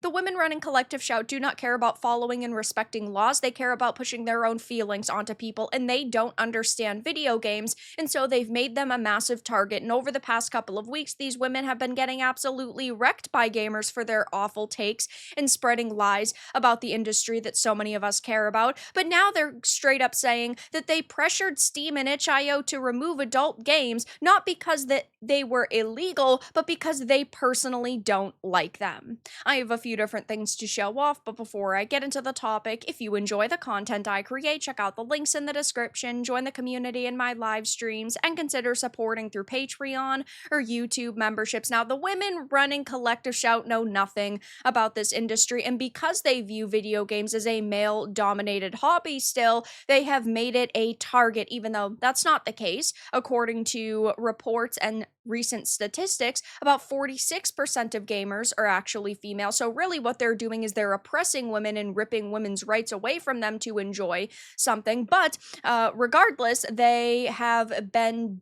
The women running Collective Shout do not care about following and respecting laws. They care about pushing their own feelings onto people, and they don't understand video games, and so they've made them a massive target. And over the past couple of weeks, these women have been getting absolutely wrecked by gamers for their awful takes and spreading lies about the industry that so many of us care about. But now they're straight up saying that they pressured Steam and itch.io to remove adult games, not because that they were illegal, but because they personally don't like them. I have a few different things to show off, but before I get into the topic, if you enjoy the content I create, check out the links in the description, join the community in my live streams, and consider supporting through Patreon or YouTube memberships. Now, the women running Collective Shout know nothing about this industry, and because they view video games as a male-dominated hobby still, they have made it a target, even though that's not the case. According to reports and recent statistics, about 46% of gamers are actually female. So really what they're doing is they're oppressing women and ripping women's rights away from them to enjoy something. But regardless, they have been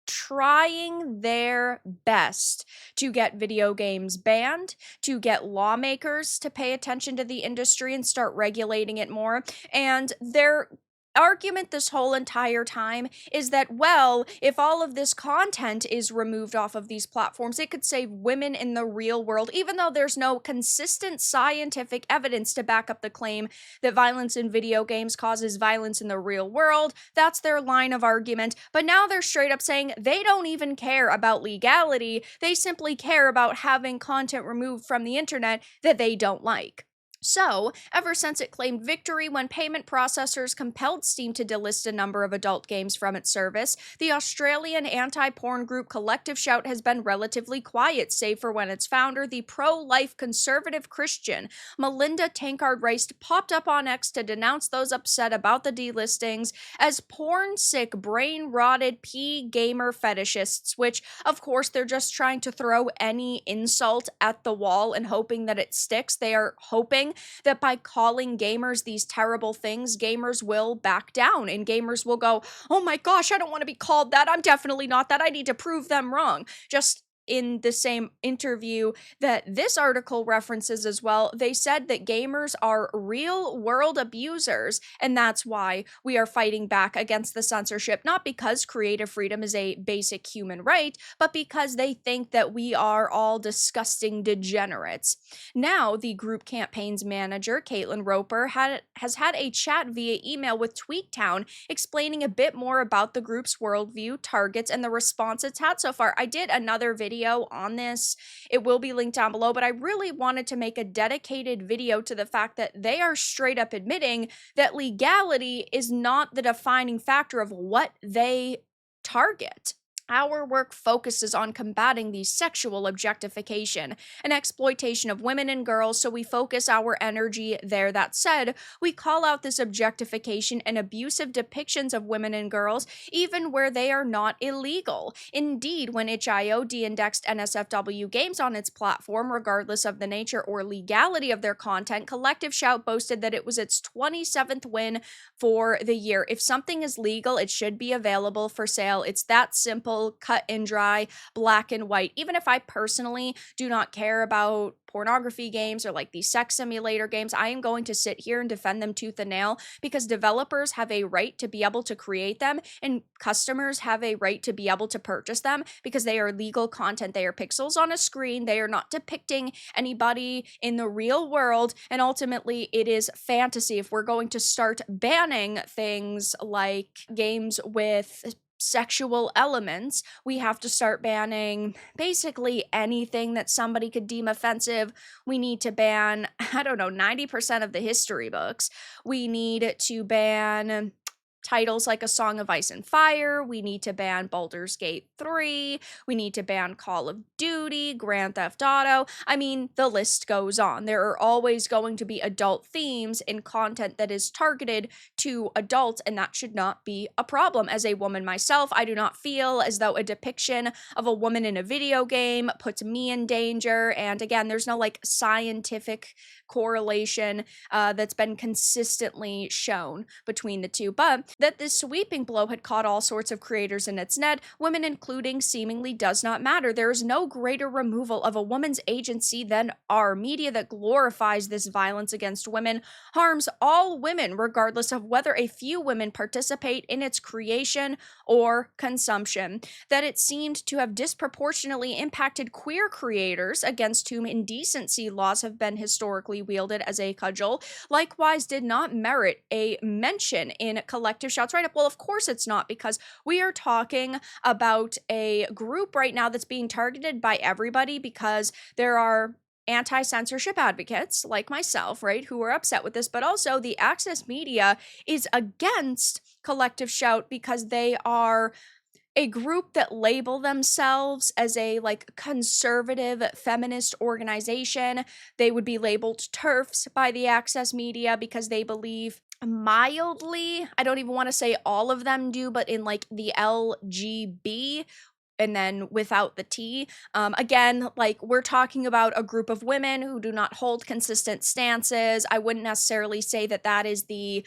trying their best to get video games banned, to get lawmakers to pay attention to the industry and start regulating it more. And their argument this whole entire time is that, well, if all of this content is removed off of these platforms, it could save women in the real world, even though there's no consistent scientific evidence to back up the claim that violence in video games causes violence in the real world. That's their line of argument. But now they're straight up saying they don't even care about legality. They simply care about having content removed from the internet that they don't like. So, ever since it claimed victory when payment processors compelled Steam to delist a number of adult games from its service, the Australian anti-porn group Collective Shout has been relatively quiet, save for when its founder, the pro-life conservative Christian Melinda Tankard-Rice, popped up on X to denounce those upset about the delistings as porn-sick, brain-rotted P-gamer fetishists, which, of course, they're just trying to throw any insult at the wall and hoping that it sticks. They are hoping that by calling gamers these terrible things, gamers will back down and gamers will go, oh my gosh, I don't want to be called that. I'm definitely not that. I need to prove them wrong. Just in the same interview that this article references as well, they said that gamers are real world abusers, and that's why we are fighting back against the censorship, not because creative freedom is a basic human right, but because they think that we are all disgusting degenerates. Now, the group campaigns manager, Caitlin Roper, has had a chat via email with Tweaktown explaining a bit more about the group's worldview, targets, and the response it's had so far. I did another video on this. It will be linked down below, but I really wanted to make a dedicated video to the fact that they are straight up admitting that legality is not the defining factor of what they target. Our work focuses on combating the sexual objectification and exploitation of women and girls, so we focus our energy there. That said, we call out this objectification and abusive depictions of women and girls, even where they are not illegal. Indeed, when itch.io de-indexed NSFW games on its platform, regardless of the nature or legality of their content, Collective Shout boasted that it was its 27th win for the year. If something is legal, it should be available for sale. It's that simple, cut and dry, black and white. Even if I personally do not care about pornography games or like these sex simulator games, I am going to sit here and defend them tooth and nail because developers have a right to be able to create them and customers have a right to be able to purchase them because they are legal content. They are pixels on a screen. They are not depicting anybody in the real world, and ultimately it is fantasy. If we're going to start banning things like games with sexual elements, we have to start banning basically anything that somebody could deem offensive. We need to ban, I don't know, 90% of the history books. We need to ban titles like A Song of Ice and Fire. We need to ban Baldur's Gate 3. We need to ban Call of Duty, Grand Theft Auto. I mean, the list goes on. There are always going to be adult themes in content that is targeted to adults, and that should not be a problem. As a woman myself, I do not feel as though a depiction of a woman in a video game puts me in danger. And again, there's no like scientific correlation that's been consistently shown between the two. But that this sweeping blow had caught all sorts of creators in its net, women including, seemingly does not matter. There is no greater removal of a woman's agency than our media that glorifies this violence against women, harms all women, regardless of whether a few women participate in its creation or consumption. That it seemed to have disproportionately impacted queer creators against whom indecency laws have been historically wielded as a cudgel, likewise did not merit a mention in Collective Shout's write-up. Well, of course it's not, because we are talking about a group right now that's being targeted by everybody because there are anti-censorship advocates like myself, right, who are upset with this, but also the Access media is against Collective Shout because they are a group that label themselves as a conservative feminist organization. They would be labeled TERFs by the Access media because they believe mildly, I don't even want to say all of them do, but in the LGB and then without the T. Again, we're talking about a group of women who do not hold consistent stances. I wouldn't necessarily say that that is the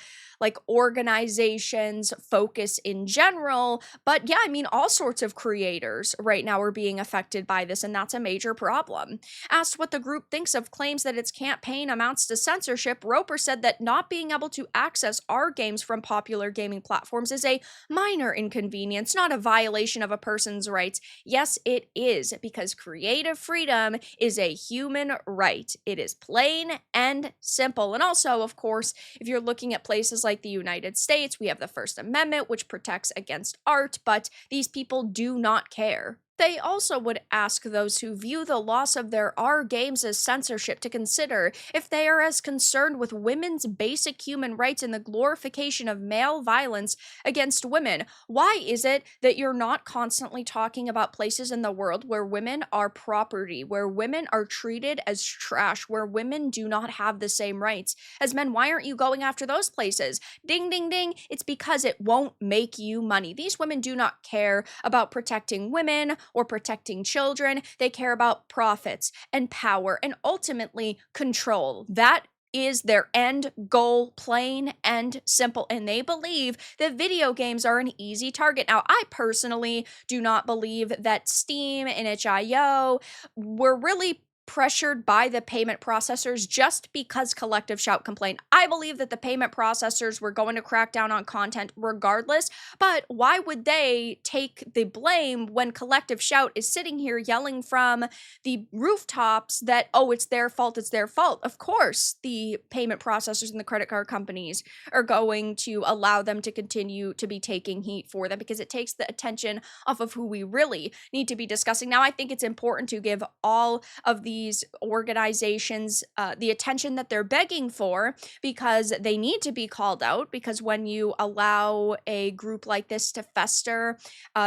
organization's focus in general, but yeah, I mean, all sorts of creators right now are being affected by this, and that's a major problem. Asked what the group thinks of claims that its campaign amounts to censorship, Roper said that not being able to access our games from popular gaming platforms is a minor inconvenience, not a violation of a person's rights. Yes, it is, because creative freedom is a human right. It is plain and simple. And also, of course, if you're looking at places like the United States, we have the First Amendment, which protects against art, but these people do not care. They also would ask those who view the loss of their R games as censorship to consider if they are as concerned with women's basic human rights and the glorification of male violence against women. Why is it that you're not constantly talking about places in the world where women are property, where women are treated as trash, where women do not have the same rights as men? Why aren't you going after those places? Ding, ding, ding. It's because it won't make you money. These women do not care about protecting women or protecting children. They care about profits and power and ultimately control. That is their end goal, plain and simple. And they believe that video games are an easy target. Now, I personally do not believe that Steam and itch.io were really pressured by the payment processors just because Collective Shout complained. I believe that the payment processors were going to crack down on content regardless, but why would they take the blame when Collective Shout is sitting here yelling from the rooftops that, oh, it's their fault, it's their fault? Of course, the payment processors and the credit card companies are going to allow them to continue to be taking heat for them because it takes the attention off of who we really need to be discussing. Now, I think it's important to give all of these organizations the attention that they're begging for, because they need to be called out, because when you allow a group like this to fester,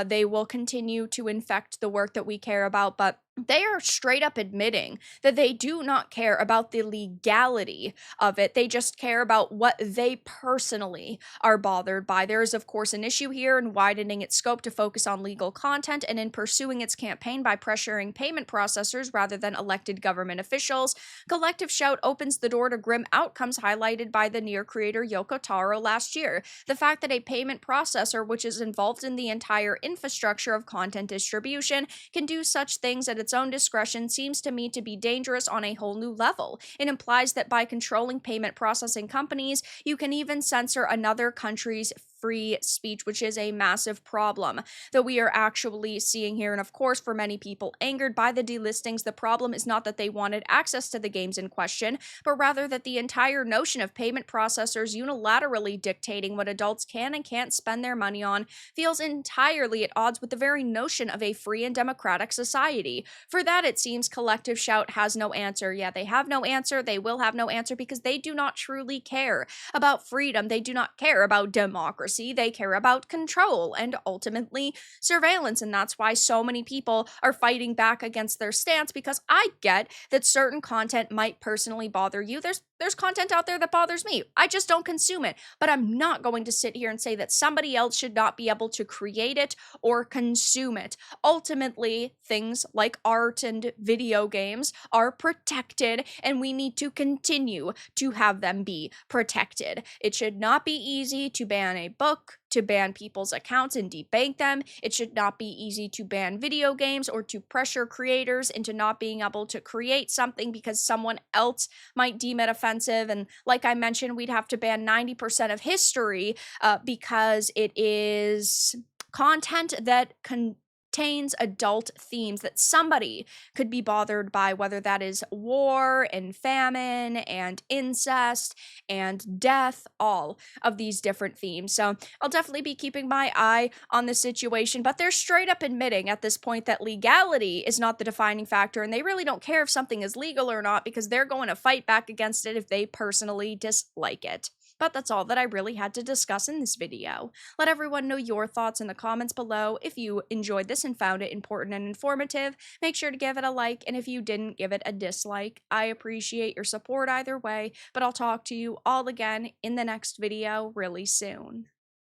they will continue to infect the work that we care about. But they are straight up admitting that they do not care about the legality of it. They just care about what they personally are bothered by. There is, of course, an issue here in widening its scope to focus on legal content and in pursuing its campaign by pressuring payment processors rather than elected government officials. Collective Shout opens the door to grim outcomes highlighted by the Nier creator Yoko Taro last year. The fact that a payment processor, which is involved in the entire infrastructure of content distribution, can do such things at its own discretion seems to me to be dangerous on a whole new level. It implies that by controlling payment processing companies, you can even censor another country's free speech, which is a massive problem that we are actually seeing here. And of course, for many people angered by the delistings, the problem is not that they wanted access to the games in question, but rather that the entire notion of payment processors unilaterally dictating what adults can and can't spend their money on feels entirely at odds with the very notion of a free and democratic society. For that, it seems Collective Shout has no answer. Yeah, they have no answer. They will have no answer because they do not truly care about freedom. They do not care about democracy. They care about control and ultimately surveillance. And that's why so many people are fighting back against their stance, because I get that certain content might personally bother you. There's content out there that bothers me. I just don't consume it. But I'm not going to sit here and say that somebody else should not be able to create it or consume it. Ultimately, things like art and video games are protected, and we need to continue to have them be protected. It should not be easy to ban a book, to ban people's accounts and debank them. It should not be easy to ban video games or to pressure creators into not being able to create something because someone else might deem it offensive. And like I mentioned, we'd have to ban 90% of history because it is content that contains adult themes that somebody could be bothered by, whether that is war and famine and incest and death, all of these different themes. So I'll definitely be keeping my eye on the situation, but they're straight up admitting at this point that legality is not the defining factor, and they really don't care if something is legal or not because they're going to fight back against it if they personally dislike it. But that's all that I really had to discuss in this video. Let everyone know your thoughts in the comments below. If you enjoyed this and found it important and informative, make sure to give it a like, and if you didn't, give it a dislike. I appreciate your support either way, but I'll talk to you all again in the next video really soon.